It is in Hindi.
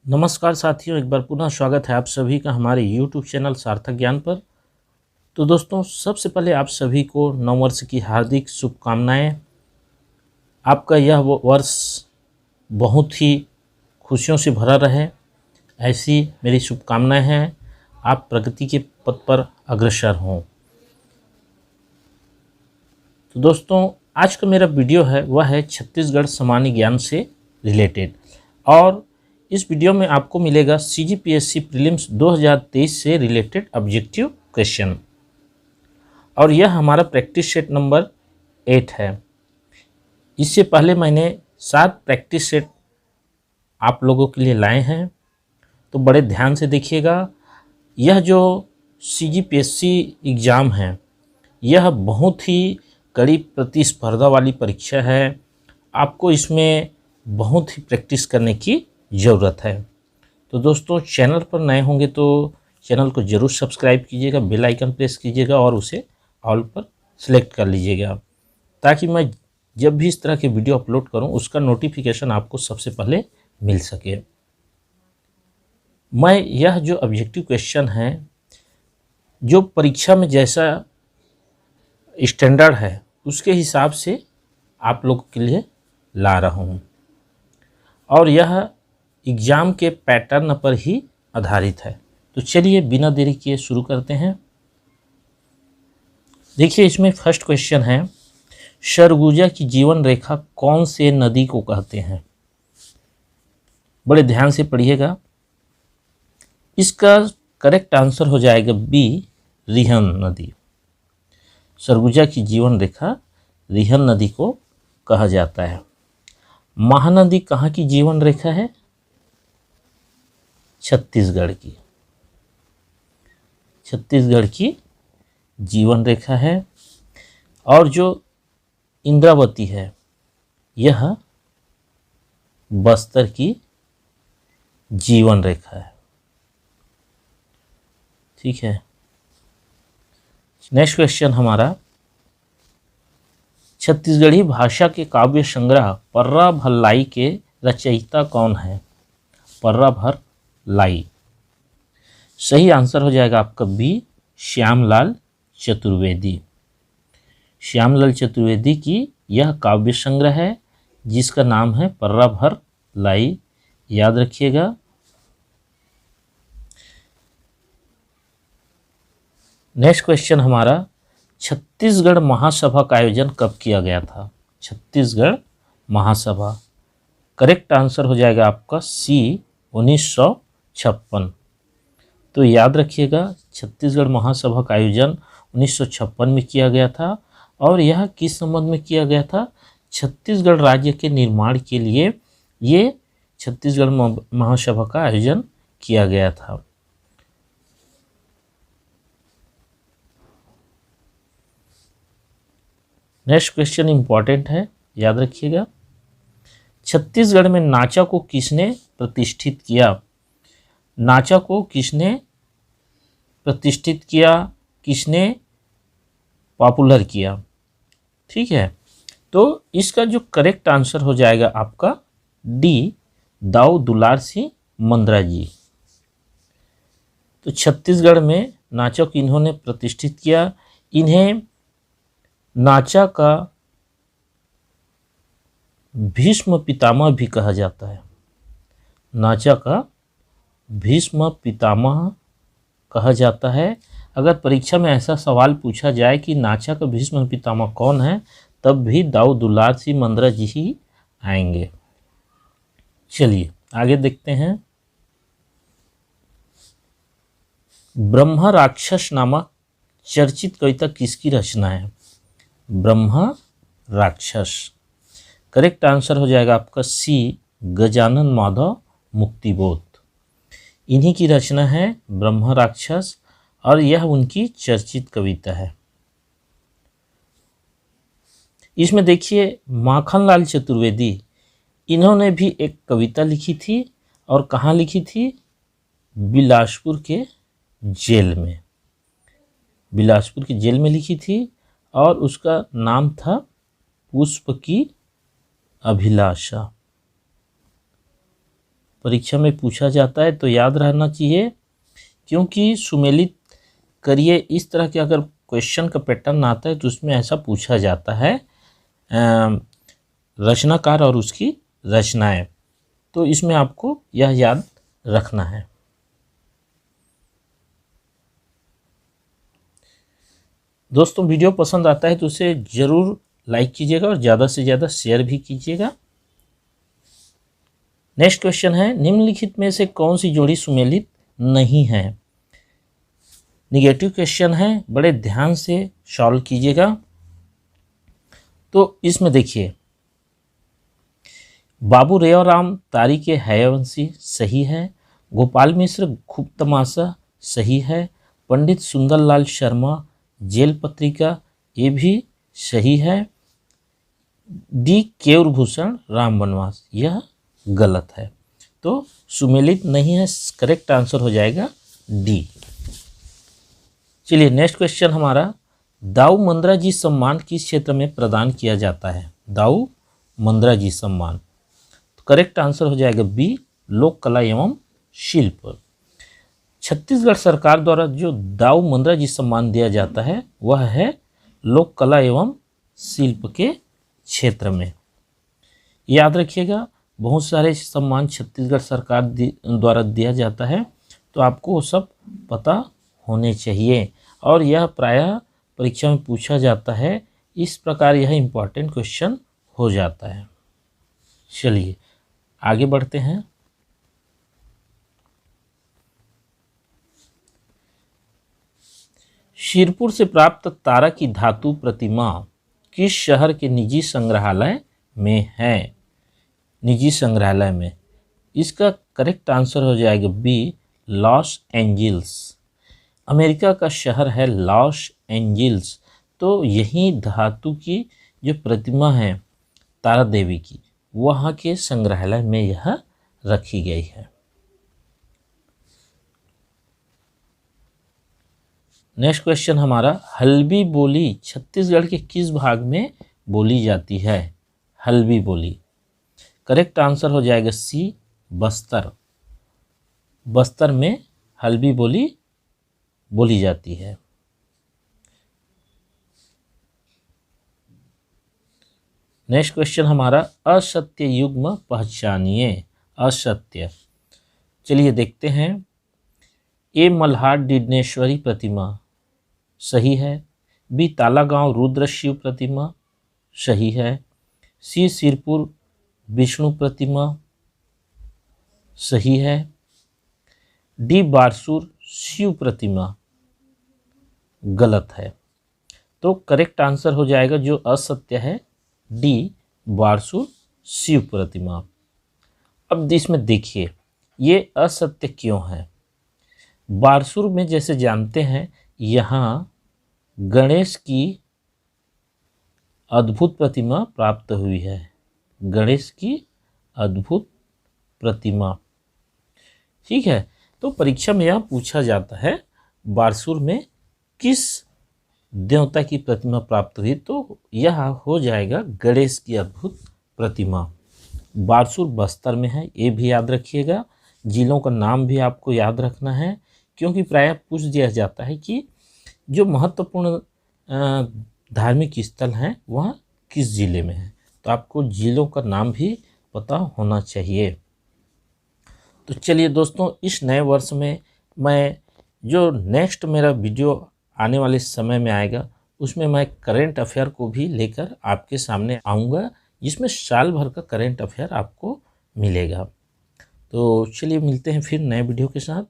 नमस्कार साथियों, एक बार पुनः स्वागत है आप सभी का हमारे YouTube चैनल सार्थक ज्ञान पर। तो दोस्तों, सबसे पहले आप सभी को नववर्ष की हार्दिक शुभकामनाएं। आपका यह वर्ष बहुत ही खुशियों से भरा रहे, ऐसी मेरी शुभकामनाएं हैं। आप प्रगति के पथ पर अग्रसर हों। तो दोस्तों, आज का मेरा वीडियो है वह है छत्तीसगढ़ सामान्य ज्ञान से रिलेटेड, और इस वीडियो में आपको मिलेगा CGPSC प्रीलिम्स 2023 से रिलेटेड ऑब्जेक्टिव क्वेश्चन, और यह हमारा प्रैक्टिस सेट नंबर 8 है। इससे पहले मैंने 7 प्रैक्टिस सेट आप लोगों के लिए लाए हैं, तो बड़े ध्यान से देखिएगा। यह जो CGPSC एग्ज़ाम है, यह बहुत ही कड़ी प्रतिस्पर्धा वाली परीक्षा है। आपको इसमें बहुत ही प्रैक्टिस करने की ज़रूरत है। तो दोस्तों, चैनल पर नए होंगे तो चैनल को ज़रूर सब्सक्राइब कीजिएगा, बेल आइकन प्रेस कीजिएगा और उसे ऑल पर सिलेक्ट कर लीजिएगा, ताकि मैं जब भी इस तरह के वीडियो अपलोड करूं उसका नोटिफिकेशन आपको सबसे पहले मिल सके। मैं यह जो ऑब्जेक्टिव क्वेश्चन है, जो परीक्षा में जैसा स्टैंडर्ड है उसके हिसाब से आप लोगों के लिए ला रहा हूं, और यह एग्ज़ाम के पैटर्न पर ही आधारित है। तो चलिए बिना देरी किए शुरू करते हैं। देखिए, इसमें फर्स्ट क्वेश्चन है, सरगुजा की जीवन रेखा कौन से नदी को कहते हैं? बड़े ध्यान से पढ़िएगा। इसका करेक्ट आंसर हो जाएगा बी, रिहन नदी। सरगुजा की जीवन रेखा रिहन नदी को कहा जाता है। महानदी कहाँ की जीवन रेखा है? छत्तीसगढ़ की। छत्तीसगढ़ की जीवन रेखा है। और जो इंद्रावती है, यह बस्तर की जीवन रेखा है। ठीक है। नेक्स्ट क्वेश्चन हमारा, छत्तीसगढ़ी भाषा के काव्य संग्रह पर्रा भल्लाई के रचयिता कौन है? पर्रा भल्लाई। सही आंसर हो जाएगा आपका बी, श्यामलाल चतुर्वेदी। श्यामलाल चतुर्वेदी की यह काव्य संग्रह है जिसका नाम है पर्रा भल्लाई, याद रखिएगा। नेक्स्ट क्वेश्चन हमारा, छत्तीसगढ़ महासभा का आयोजन कब किया गया था? छत्तीसगढ़ महासभा। करेक्ट आंसर हो जाएगा आपका सी, 1956। तो याद रखिएगा, छत्तीसगढ़ महासभा का आयोजन 1956 में किया गया था, और यह किस संबंध में किया गया था? छत्तीसगढ़ राज्य के निर्माण के लिए ये छत्तीसगढ़ महासभा का आयोजन किया गया था। नेक्स्ट क्वेश्चन इंपॉर्टेंट है, याद रखिएगा। छत्तीसगढ़ में नाचा को किसने प्रतिष्ठित किया? नाचा को किसने प्रतिष्ठित किया, किसने पॉपुलर किया? ठीक है। तो इसका जो करेक्ट आंसर हो जाएगा आपका डी, दाऊ दुलार सिंह मंद्रा जी। तो छत्तीसगढ़ में नाचा को इन्होंने प्रतिष्ठित किया। इन्हें नाचा का भीष्म पितामह भी कहा जाता है। नाचा का भीष्म पितामह कहा जाता है। अगर परीक्षा में ऐसा सवाल पूछा जाए कि नाचा का भीष्म पितामह कौन है, तब भी दाऊ दुलार सिंह मंद्रा जी ही आएंगे। चलिए आगे देखते हैं। ब्रह्म राक्षस नामक चर्चित कविता किसकी रचना है? ब्रह्म राक्षस। करेक्ट आंसर हो जाएगा आपका सी, गजानन माधव मुक्तिबोध। इन्हीं की रचना है ब्रह्म राक्षस, और यह उनकी चर्चित कविता है। इसमें देखिए, माखनलाल चतुर्वेदी, इन्होंने भी एक कविता लिखी थी, और कहाँ लिखी थी? बिलासपुर के जेल में। बिलासपुर की जेल में लिखी थी, और उसका नाम था पुष्प की अभिलाषा। परीक्षा में पूछा जाता है तो याद रहना चाहिए, क्योंकि सुमेलित करिए इस तरह के अगर क्वेश्चन का पैटर्न आता है तो उसमें ऐसा पूछा जाता है रचनाकार और उसकी रचनाएं। तो इसमें आपको यह याद रखना है। दोस्तों वीडियो पसंद आता है तो उसे ज़रूर लाइक कीजिएगा और ज़्यादा से ज़्यादा शेयर भी कीजिएगा। नेक्स्ट क्वेश्चन है, निम्नलिखित में से कौन सी जोड़ी सुमेलित नहीं है। निगेटिव क्वेश्चन है, बड़े ध्यान से सॉल्व कीजिएगा। तो इसमें देखिए, बाबू रेवराम तारी के हयवंशी सही है, गोपाल मिश्र खूब तमाशा सही है, पंडित सुंदरलाल शर्मा जेल पत्रिका ये भी सही है, डी केयूरभूषण राम वनवास यह गलत है। तो सुमेलित नहीं है, करेक्ट आंसर हो जाएगा डी। चलिए नेक्स्ट क्वेश्चन हमारा, दाऊ मंद्रा जी सम्मान किस क्षेत्र में प्रदान किया जाता है। दाऊ मंद्रा जी सम्मान, तो करेक्ट आंसर हो जाएगा बी, लोक कला एवं शिल्प। छत्तीसगढ़ सरकार द्वारा जो दाऊ मंद्रा जी सम्मान दिया जाता है वह है लोक कला एवं शिल्प के क्षेत्र में। याद रखिएगा, बहुत सारे सम्मान छत्तीसगढ़ सरकार द्वारा दिया जाता है, तो आपको वो सब पता होने चाहिए और यह प्रायः परीक्षा में पूछा जाता है। इस प्रकार यह इम्पॉर्टेंट क्वेश्चन हो जाता है। चलिए आगे बढ़ते हैं। शिरपुर से प्राप्त तारा की धातु प्रतिमा किस शहर के निजी संग्रहालय में है। निजी संग्रहालय में, इसका करेक्ट आंसर हो जाएगा बी, लॉस एंजिल्स। अमेरिका का शहर है लॉस एंजिल्स, तो यही धातु की जो प्रतिमा है तारा देवी की, वहाँ के संग्रहालय में यह रखी गई है। नेक्स्ट क्वेश्चन हमारा, हल्बी बोली छत्तीसगढ़ के किस भाग में बोली जाती है। हल्बी बोली, करेक्ट आंसर हो जाएगा सी, बस्तर। बस्तर में हल्बी बोली बोली जाती है। नेक्स्ट क्वेश्चन हमारा, असत्य युग्म पहचानिए। असत्य, चलिए देखते हैं। ए मल्हार डिडनेश्वरी प्रतिमा सही है, बी तालागांव रुद्र शिव प्रतिमा सही है, सी सिरपुर विष्णु प्रतिमा सही है, डी बारसूर शिव प्रतिमा गलत है। तो करेक्ट आंसर हो जाएगा जो असत्य है डी, बारसूर शिव प्रतिमा। अब इसमें देखिए ये असत्य क्यों है। बारसूर में जैसे जानते हैं यहाँ गणेश की अद्भुत प्रतिमा प्राप्त हुई है। गणेश की अद्भुत प्रतिमा, ठीक है। तो परीक्षा में यह पूछा जाता है बारसूर में किस देवता की प्रतिमा प्राप्त हुई, तो यह हो जाएगा गणेश की अद्भुत प्रतिमा। बारसूर बस्तर में है, ये भी याद रखिएगा। जिलों का नाम भी आपको याद रखना है, क्योंकि प्रायः पूछ दिया जाता है कि जो महत्वपूर्ण धार्मिक स्थल हैं वह किस जिले में है, तो आपको जिलों का नाम भी पता होना चाहिए। तो चलिए दोस्तों, इस नए वर्ष में मैं जो नेक्स्ट मेरा वीडियो आने वाले समय में आएगा उसमें मैं करेंट अफेयर को भी लेकर आपके सामने आऊँगा, जिसमें साल भर का करेंट अफेयर आपको मिलेगा। तो चलिए मिलते हैं फिर नए वीडियो के साथ।